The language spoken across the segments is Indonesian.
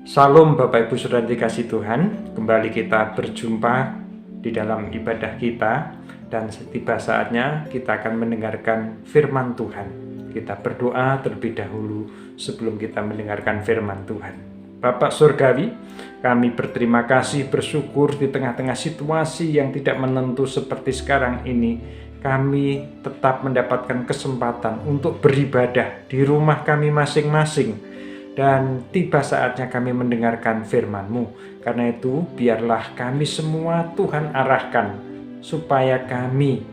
Salam Bapak Ibu Saudara dikasih Tuhan. Kembali kita berjumpa di dalam ibadah kita, dan tiba saatnya kita akan mendengarkan firman Tuhan. Kita berdoa terlebih dahulu sebelum kita mendengarkan firman Tuhan. Bapak Surgawi, kami berterima kasih, bersyukur di tengah-tengah situasi yang tidak menentu seperti sekarang ini. Kami tetap mendapatkan kesempatan untuk beribadah di rumah kami masing-masing. Dan tiba saatnya kami mendengarkan firman-Mu. Karena itu biarlah kami semua Tuhan arahkan, supaya kami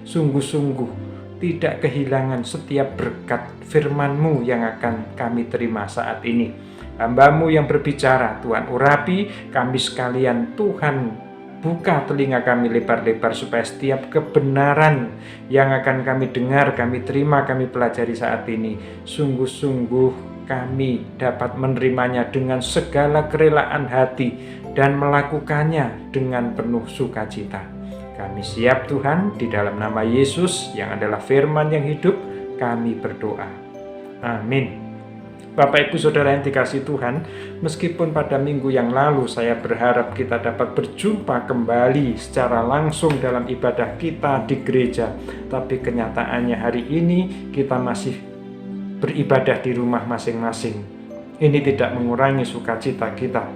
sungguh-sungguh tidak kehilangan setiap berkat firman-Mu yang akan kami terima saat ini. Hamba-Mu yang berbicara, Tuhan urapi kami sekalian. Tuhan buka telinga kami lebar-lebar supaya setiap kebenaran yang akan kami dengar, kami terima, kami pelajari saat ini, sungguh-sungguh kami dapat menerimanya dengan segala kerelaan hati dan melakukannya dengan penuh sukacita. Kami siap Tuhan, di dalam nama Yesus yang adalah firman yang hidup, kami berdoa. Amin. Bapak Ibu Saudara yang dikasih Tuhan, meskipun pada minggu yang lalu saya berharap kita dapat berjumpa kembali secara langsung dalam ibadah kita di gereja, tapi kenyataannya hari ini kita masih beribadah di rumah masing-masing. Ini tidak mengurangi sukacita kita.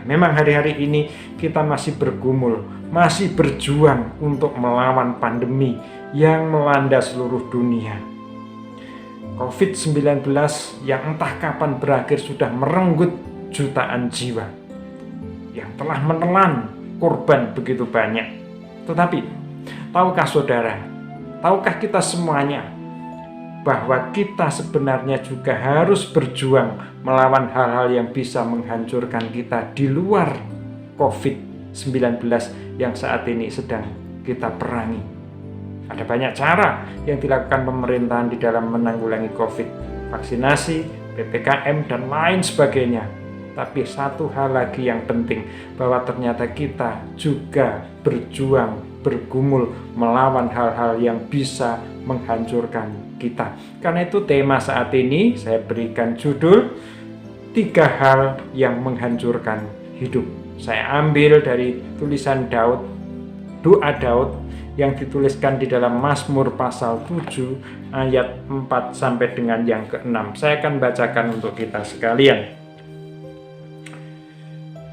Memang hari-hari ini kita masih bergumul, masih berjuang untuk melawan pandemi yang melanda seluruh dunia. COVID-19 yang entah kapan berakhir sudah merenggut jutaan jiwa, yang telah menelan korban begitu banyak. Tetapi, tahukah saudara, tahukah kita semuanya, bahwa kita sebenarnya juga harus berjuang melawan hal-hal yang bisa menghancurkan kita di luar COVID-19 yang saat ini sedang kita perangi. Ada banyak cara yang dilakukan pemerintahan di dalam menanggulangi COVID, vaksinasi, PPKM, dan lain sebagainya. Tapi satu hal lagi yang penting, bahwa ternyata kita juga berjuang, bergumul melawan hal-hal yang bisa menghancurkan kita. Karena itu tema saat ini saya berikan judul 3 hal yang menghancurkan hidup. Saya ambil dari tulisan Daud, doa Daud yang dituliskan di dalam Mazmur pasal 7 ayat 4 sampai dengan yang ke-6. Saya akan bacakan untuk kita sekalian.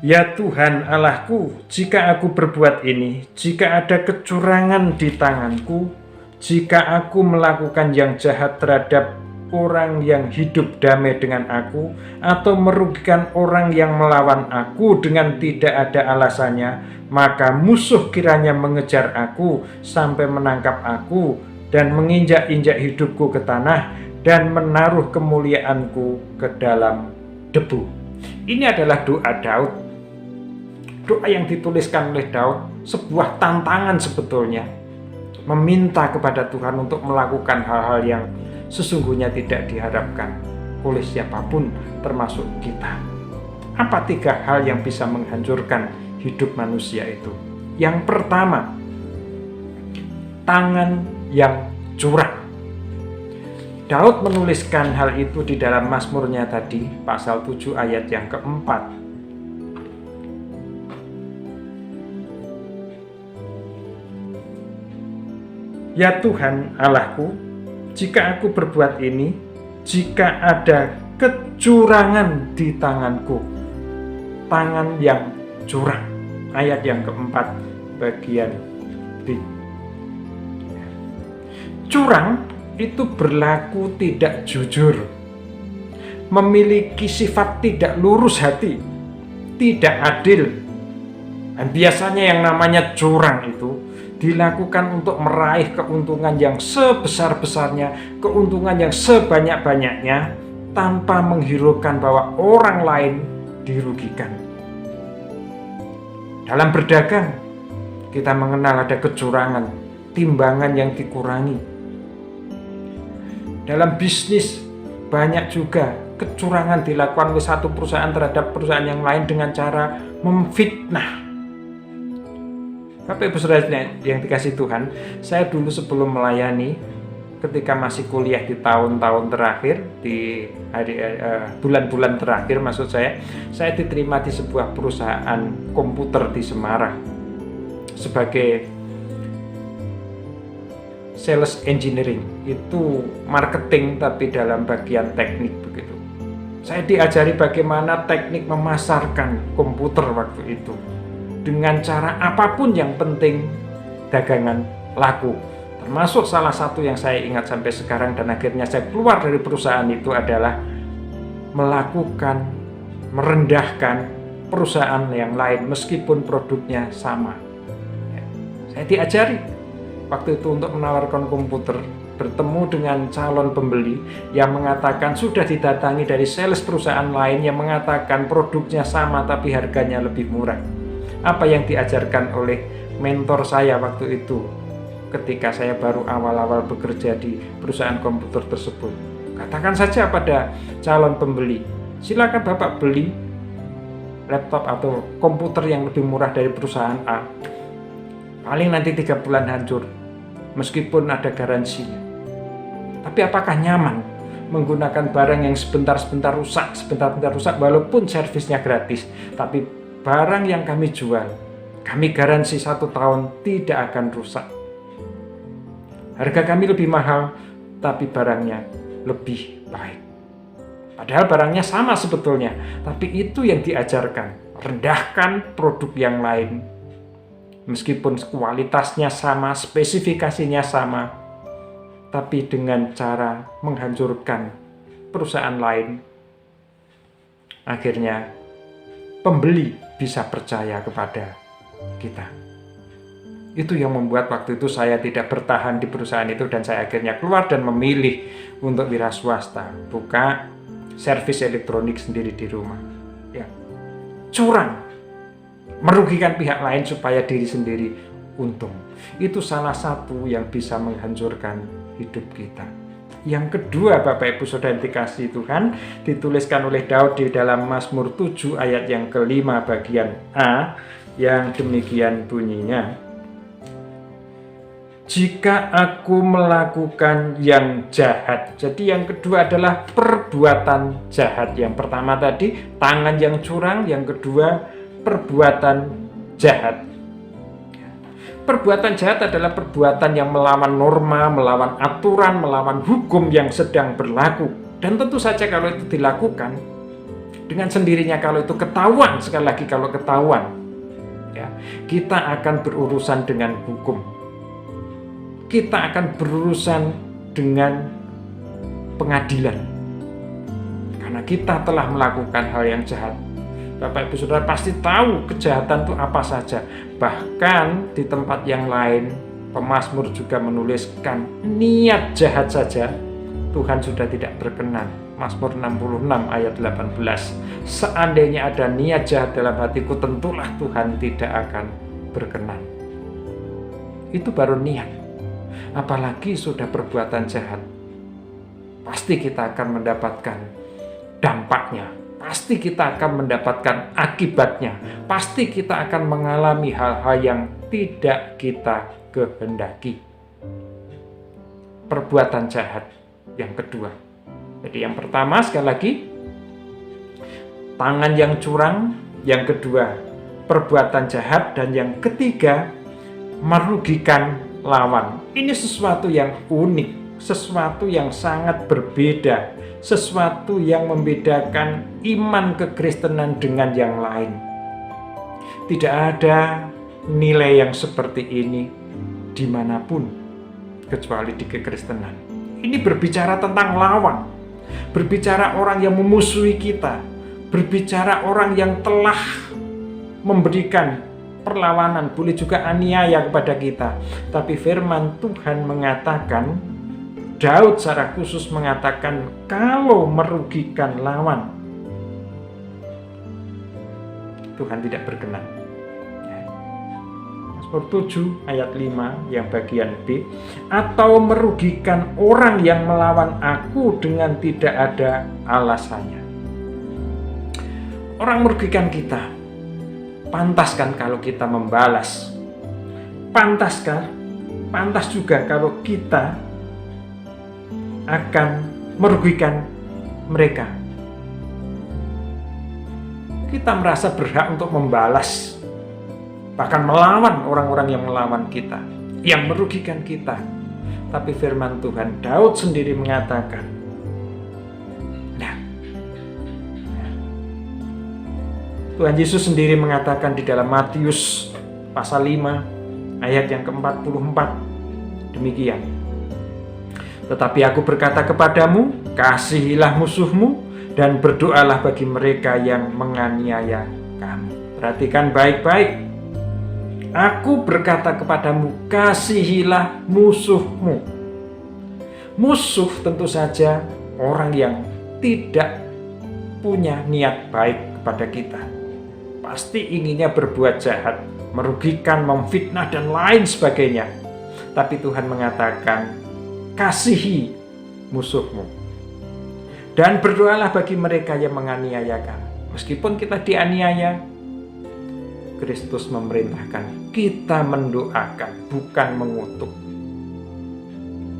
Ya Tuhan Allahku, jika aku berbuat ini, jika ada kecurangan di tanganku, jika aku melakukan yang jahat terhadap orang yang hidup damai dengan aku, atau merugikan orang yang melawan aku dengan tidak ada alasannya, maka musuh kiranya mengejar aku sampai menangkap aku dan menginjak-injak hidupku ke tanah dan menaruh kemuliaanku ke dalam debu. Ini adalah doa Daud. Doa yang dituliskan oleh Daud, sebuah tantangan sebetulnya, meminta kepada Tuhan untuk melakukan hal-hal yang sesungguhnya tidak diharapkan oleh siapapun, termasuk kita. Apa 3 hal yang bisa menghancurkan hidup manusia itu? Yang pertama, tangan yang curang. Daud menuliskan hal itu di dalam Mazmurnya tadi, pasal 7 ayat yang ke-4. Ya Tuhan Allahku, jika aku berbuat ini, jika ada kecurangan di tanganku, tangan yang curang. Ayat yang ke-4 bagian B. Curang itu berlaku tidak jujur, memiliki sifat tidak lurus hati, tidak adil. Dan biasanya yang namanya curang itu dilakukan untuk meraih keuntungan yang sebesar-besarnya, keuntungan yang sebanyak-banyaknya, tanpa menghiraukan bahwa orang lain dirugikan. Dalam berdagang, kita mengenal ada kecurangan, timbangan yang dikurangi. Dalam bisnis, banyak juga kecurangan dilakukan oleh satu perusahaan terhadap perusahaan yang lain dengan cara memfitnah. Bapak Ibu Saudara yang dikasih Tuhan, saya dulu sebelum melayani ketika masih kuliah di tahun-tahun terakhir, di bulan-bulan terakhir maksud saya diterima di sebuah perusahaan komputer di Semarang sebagai sales engineering, itu marketing tapi dalam bagian teknik begitu. Saya diajari bagaimana teknik memasarkan komputer waktu itu dengan cara apapun yang penting dagangan laku. Termasuk salah satu yang saya ingat sampai sekarang dan akhirnya saya keluar dari perusahaan itu adalah merendahkan perusahaan yang lain meskipun produknya sama. Saya diajari waktu itu untuk menawarkan komputer, bertemu dengan calon pembeli yang mengatakan sudah didatangi dari sales perusahaan lain yang mengatakan produknya sama tapi harganya lebih murah. Apa yang diajarkan oleh mentor saya waktu itu ketika saya baru awal-awal bekerja di perusahaan komputer tersebut? Katakan saja pada calon pembeli, silakan Bapak beli laptop atau komputer yang lebih murah dari perusahaan A. Paling nanti 3 bulan hancur, meskipun ada garansinya. Tapi apakah nyaman menggunakan barang yang sebentar-sebentar rusak walaupun servisnya gratis? Tapi barang yang kami jual, kami garansi 1 tahun tidak akan rusak. Harga kami lebih mahal, tapi barangnya lebih baik. Padahal barangnya sama sebetulnya, tapi itu yang diajarkan. Rendahkan produk yang lain. Meskipun kualitasnya sama, spesifikasinya sama, tapi dengan cara menghancurkan perusahaan lain. Akhirnya pembeli bisa percaya kepada kita. Itu yang membuat waktu itu saya tidak bertahan di perusahaan itu dan saya akhirnya keluar dan memilih untuk wira swasta, buka servis elektronik sendiri di rumah. Ya. Curang, merugikan pihak lain supaya diri sendiri untung. Itu salah satu yang bisa menghancurkan hidup kita. Yang kedua, Bapak Ibu Saudara yang dikasihi Tuhan, dituliskan oleh Daud di dalam Mazmur 7 ayat yang kelima bagian A, yang demikian bunyinya. Jika aku melakukan yang jahat. Jadi yang kedua adalah perbuatan jahat. Yang pertama tadi tangan yang curang, yang kedua perbuatan jahat. Perbuatan jahat adalah perbuatan yang melawan norma, melawan aturan, melawan hukum yang sedang berlaku. Dan tentu saja kalau itu dilakukan dengan sendirinya, kalau itu ketahuan, sekali lagi kalau ketahuan, ya, kita akan berurusan dengan hukum. Kita akan berurusan dengan pengadilan. Karena kita telah melakukan hal yang jahat. Bapak Ibu Saudara pasti tahu kejahatan itu apa saja. Bahkan di tempat yang lain, pemazmur juga menuliskan niat jahat saja Tuhan sudah tidak berkenan. Mazmur 66 ayat 18. Seandainya ada niat jahat dalam hatiku, tentulah Tuhan tidak akan berkenan. Itu baru niat. Apalagi sudah perbuatan jahat, pasti kita akan mendapatkan dampaknya, pasti kita akan mendapatkan akibatnya, pasti kita akan mengalami hal-hal yang tidak kita kehendaki. Perbuatan jahat yang kedua. Jadi yang pertama sekali lagi tangan yang curang, yang kedua perbuatan jahat, dan yang ketiga merugikan lawan. Ini sesuatu yang unik, sesuatu yang sangat berbeda, sesuatu yang membedakan iman kekristenan dengan yang lain. Tidak ada nilai yang seperti ini dimanapun kecuali di kekristenan. Ini berbicara tentang lawan, berbicara orang yang memusuhi kita, berbicara orang yang telah memberikan perlawanan, boleh juga aniaya kepada kita. Tapi firman Tuhan mengatakan, Daud secara khusus mengatakan, kalau merugikan lawan, Tuhan tidak berkenan. Mazmur 7 ayat 5 yang bagian B, atau merugikan orang yang melawan aku dengan tidak ada alasannya. Orang merugikan kita, pantaskan kalau kita membalas? Pantaskah? Pantas juga kalau kita akan merugikan mereka. Kita merasa berhak untuk membalas, bahkan melawan orang-orang yang melawan kita, yang merugikan kita. Tapi firman Tuhan, Daud sendiri mengatakan, Tuhan Yesus sendiri mengatakan di dalam Matius pasal 5 ayat yang ke-44 demikian. Tetapi aku berkata kepadamu, kasihilah musuhmu dan berdoalah bagi mereka yang menganiaya kamu. Perhatikan baik-baik. Aku berkata kepadamu, kasihilah musuhmu. Musuh tentu saja orang yang tidak punya niat baik kepada kita. Pasti inginnya berbuat jahat, merugikan, memfitnah, dan lain sebagainya. Tapi Tuhan mengatakan, kasihi musuhmu. Dan berdoalah bagi mereka yang menganiaya kamu. Meskipun kita dianiaya, Kristus memerintahkan kita mendoakan, bukan mengutuk.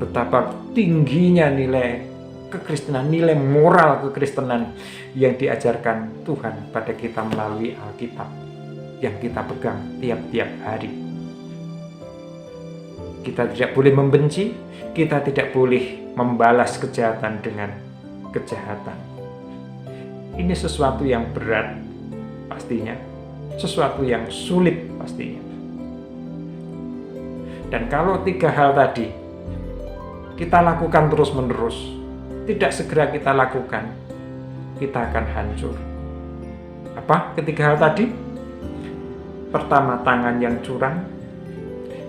Betapa tingginya nilai kekristenan, nilai moral kekristenan yang diajarkan Tuhan pada kita melalui Alkitab yang kita pegang tiap-tiap hari. Kita tidak boleh membenci, kita tidak boleh membalas kejahatan dengan kejahatan. Ini sesuatu yang berat pastinya, sesuatu yang sulit pastinya. Dan kalau 3 hal tadi kita lakukan terus-menerus, tidak segera kita lakukan, kita akan hancur. Apa ketiga hal tadi? Pertama, tangan yang curang.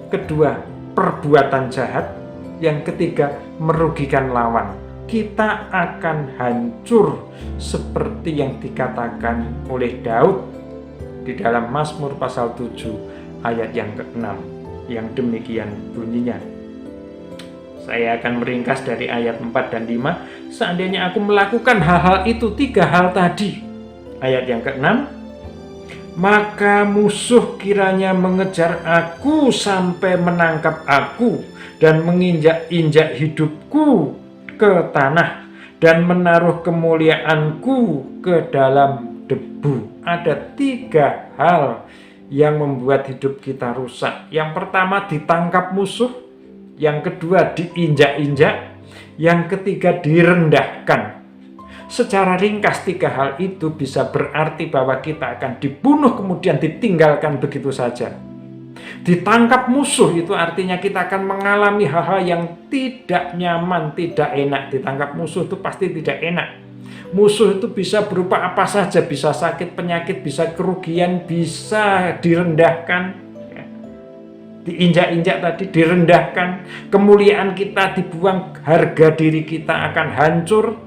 Kedua, perbuatan jahat. Yang ketiga, merugikan lawan. Kita akan hancur seperti yang dikatakan oleh Daud di dalam Mazmur pasal 7 ayat yang ke-6, yang demikian bunyinya. Saya akan meringkas dari ayat 4 dan 5. Seandainya aku melakukan hal-hal itu, 3 hal tadi. Ayat yang ke-6. Maka musuh kiranya mengejar aku sampai menangkap aku dan menginjak-injak hidupku ke tanah dan menaruh kemuliaanku ke dalam debu. Ada 3 hal yang membuat hidup kita rusak. Yang pertama, ditangkap musuh. Yang kedua, diinjak-injak. Yang ketiga, direndahkan. Secara ringkas 3 hal itu bisa berarti bahwa kita akan dibunuh kemudian ditinggalkan begitu saja. Ditangkap musuh itu artinya kita akan mengalami hal-hal yang tidak nyaman, tidak enak. Ditangkap musuh itu pasti tidak enak. Musuh itu bisa berupa apa saja, bisa sakit, penyakit, bisa kerugian, bisa direndahkan. Diinjak-injak tadi, direndahkan, kemuliaan kita dibuang, harga diri kita akan hancur,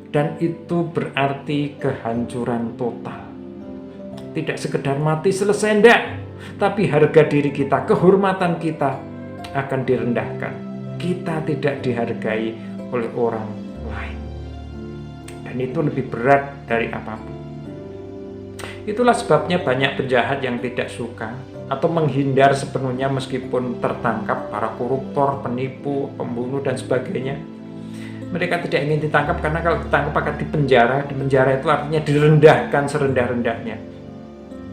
dan itu berarti kehancuran total. Tidak sekedar mati selesai, enggak, tapi harga diri kita, kehormatan kita akan direndahkan. Kita tidak dihargai oleh orang lain, dan itu lebih berat dari apapun. Itulah sebabnya banyak penjahat yang tidak suka atau menghindar sepenuhnya meskipun tertangkap, para koruptor, penipu, pembunuh, dan sebagainya. Mereka tidak ingin ditangkap karena kalau ditangkap akan dipenjara. Di penjara itu artinya direndahkan serendah-rendahnya.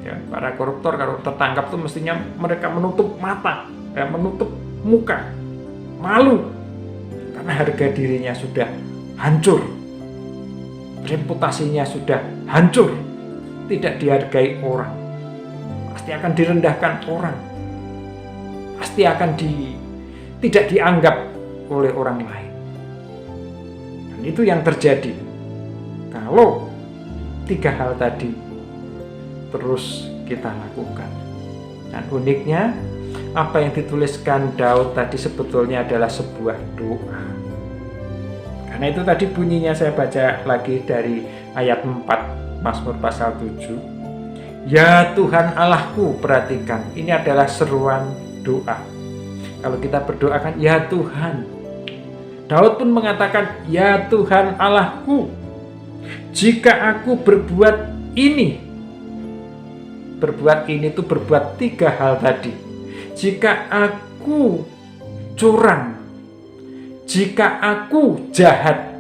Ya, para koruptor kalau tertangkap itu mestinya mereka menutup mata, menutup muka, malu, karena harga dirinya sudah hancur, reputasinya sudah hancur, tidak dihargai orang. Pasti akan direndahkan orang, pasti akan tidak dianggap oleh orang lain. Dan itu yang terjadi kalau 3 hal tadi terus kita lakukan. Dan uniknya, apa yang dituliskan Daud tadi sebetulnya adalah sebuah doa. Karena itu tadi bunyinya, saya baca lagi dari ayat 4 Mazmur pasal 7. Ya Tuhan Allahku, perhatikan, ini adalah seruan doa. Kalau kita berdoa kan, ya Tuhan. Daud pun mengatakan, ya Tuhan Allahku, jika aku berbuat ini itu berbuat 3 hal tadi. Jika aku curang, jika aku jahat,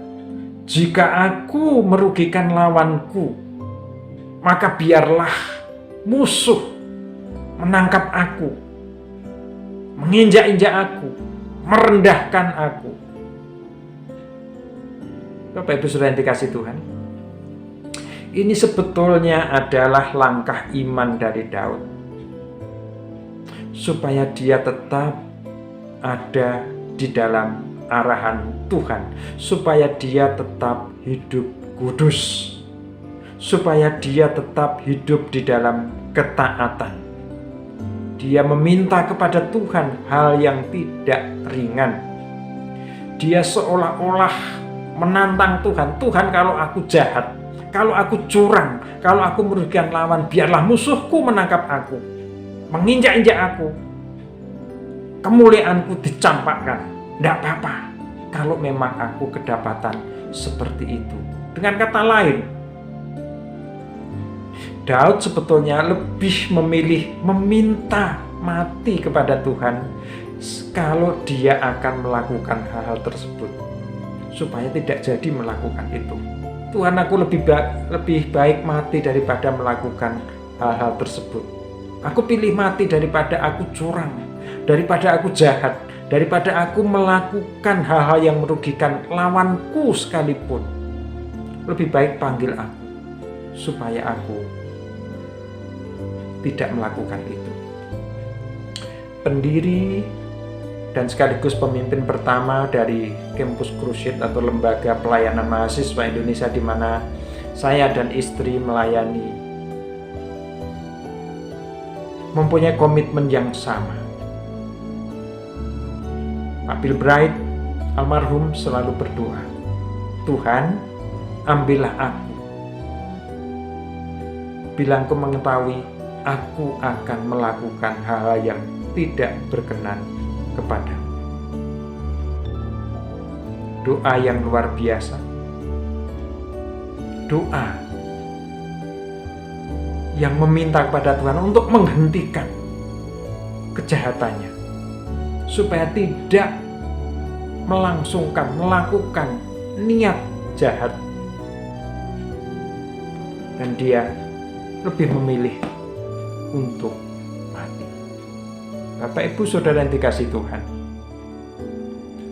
jika aku merugikan lawanku, maka biarlah musuh menangkap aku, menginjak-injak aku, merendahkan aku. Bapak Ibu Saudara yang dikasihi Tuhan, ini sebetulnya adalah langkah iman dari Daud, supaya dia tetap ada di dalam arahan Tuhan, supaya dia tetap hidup kudus, supaya dia tetap hidup di dalam ketaatan. Dia meminta kepada Tuhan hal yang tidak ringan. Dia seolah-olah menantang Tuhan. Tuhan, kalau aku jahat, kalau aku curang, kalau aku merugikan lawan, biarlah musuhku menangkap aku, menginjak-injak aku, kemuliaanku dicampakkan. Tidak apa-apa kalau memang aku kedapatan seperti itu. Dengan kata lain, Daud sebetulnya lebih memilih meminta mati kepada Tuhan kalau dia akan melakukan hal-hal tersebut, supaya tidak jadi melakukan itu. Tuhan, aku lebih baik mati daripada melakukan hal-hal tersebut. Aku pilih mati daripada aku curang, daripada aku jahat, daripada aku melakukan hal-hal yang merugikan lawanku sekalipun. Lebih baik panggil aku, supaya aku tidak melakukan itu. Pendiri dan sekaligus pemimpin pertama dari Campus Crusade atau Lembaga Pelayanan Mahasiswa Indonesia, di mana saya dan istri melayani, mempunyai komitmen yang sama. Pak Bill Bright almarhum selalu berdoa, Tuhan, ambillah aku, bila Engkau mengetahui aku akan melakukan hal-hal yang tidak berkenan kepada. Doa yang luar biasa, doa yang meminta kepada Tuhan untuk menghentikan kejahatannya, supaya tidak melakukan niat jahat, dan dia lebih memilih untuk mati. Bapak Ibu Saudara yang dikasihi Tuhan,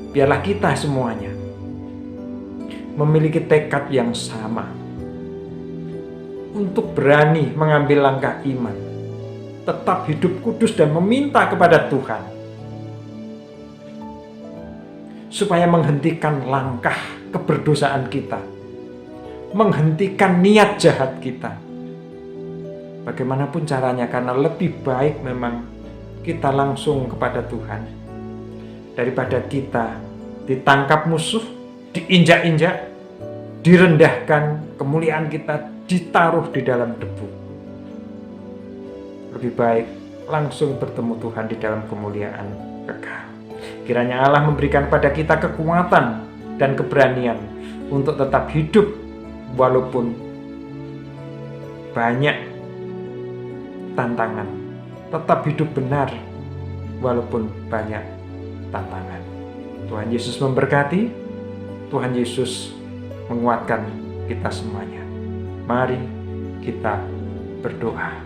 biarlah kita semuanya memiliki tekad yang sama untuk berani mengambil langkah iman, tetap hidup kudus dan meminta kepada Tuhan supaya menghentikan langkah keberdosaan kita, menghentikan niat jahat kita. Bagaimanapun caranya, karena lebih baik memang kita langsung kepada Tuhan daripada kita ditangkap musuh, diinjak-injak, direndahkan, kemuliaan kita ditaruh di dalam debu. Lebih baik langsung bertemu Tuhan di dalam kemuliaan kekal. Kiranya Allah memberikan pada kita kekuatan dan keberanian untuk tetap hidup walaupun banyak tantangan, tetap hidup benar walaupun banyak tantangan. Tuhan Yesus memberkati, Tuhan Yesus menguatkan kita semuanya. Mari kita berdoa.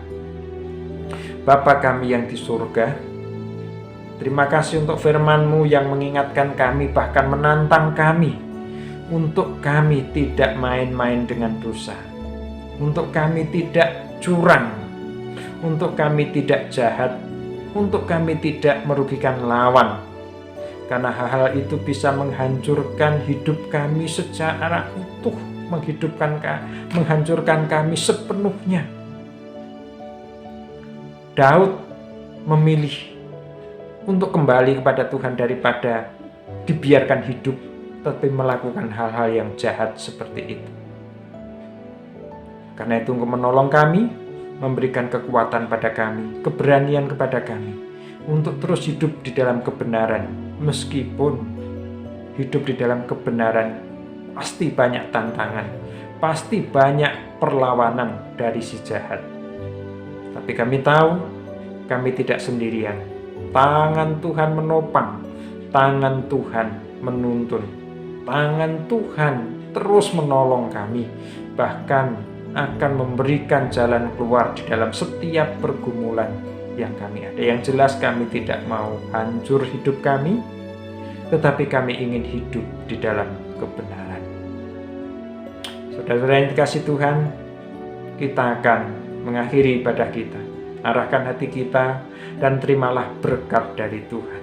Bapa kami yang di surga, terima kasih untuk firman-Mu yang mengingatkan kami, bahkan menantang kami, untuk kami tidak main-main dengan dosa, untuk kami tidak curang, untuk kami tidak jahat, untuk kami tidak merugikan lawan, karena hal-hal itu bisa menghancurkan hidup kami secara utuh, menghancurkan kami sepenuhnya. Daud memilih untuk kembali kepada Tuhan daripada dibiarkan hidup tapi melakukan hal-hal yang jahat seperti itu. Karena itu Engkau menolong kami, memberikan kekuatan pada kami, keberanian kepada kami untuk terus hidup di dalam kebenaran. Meskipun hidup di dalam kebenaran pasti banyak tantangan, pasti banyak perlawanan dari si jahat. Tapi kami tahu kami tidak sendirian. Tangan Tuhan menopang, tangan Tuhan menuntun. Tangan Tuhan terus menolong kami, bahkan akan memberikan jalan keluar di dalam setiap pergumulan yang kami ada. Yang jelas kami tidak mau hancur hidup kami, tetapi kami ingin hidup di dalam kebenaran. Saudara-saudara yang dikasihi Tuhan, kita akan mengakhiri ibadah kita. Arahkan hati kita dan terimalah berkat dari Tuhan.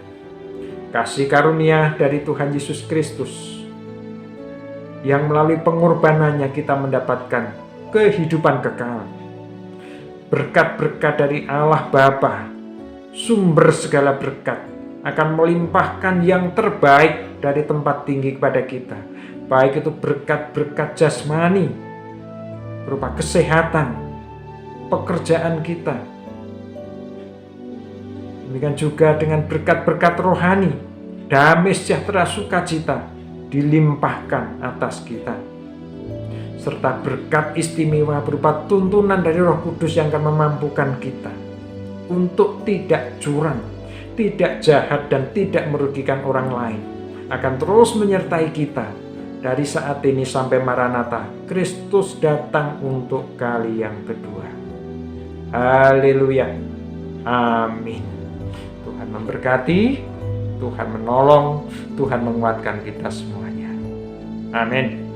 Kasih karunia dari Tuhan Yesus Kristus, yang melalui pengorbanannya kita mendapatkan kehidupan kekal. Berkat-berkat dari Allah Bapa, sumber segala berkat, akan melimpahkan yang terbaik dari tempat tinggi kepada kita. Baik itu berkat-berkat jasmani, berupa kesehatan, pekerjaan kita. Demikian juga dengan berkat-berkat rohani, damai sejahtera sukacita dilimpahkan atas kita. Serta berkat istimewa berupa tuntunan dari Roh Kudus yang akan memampukan kita untuk tidak curang, tidak jahat, dan tidak merugikan orang lain. Akan terus menyertai kita dari saat ini sampai Maranatha, Kristus datang untuk kali yang kedua. Haleluya. Amin. Tuhan memberkati, Tuhan menolong, Tuhan menguatkan kita semuanya. Amin.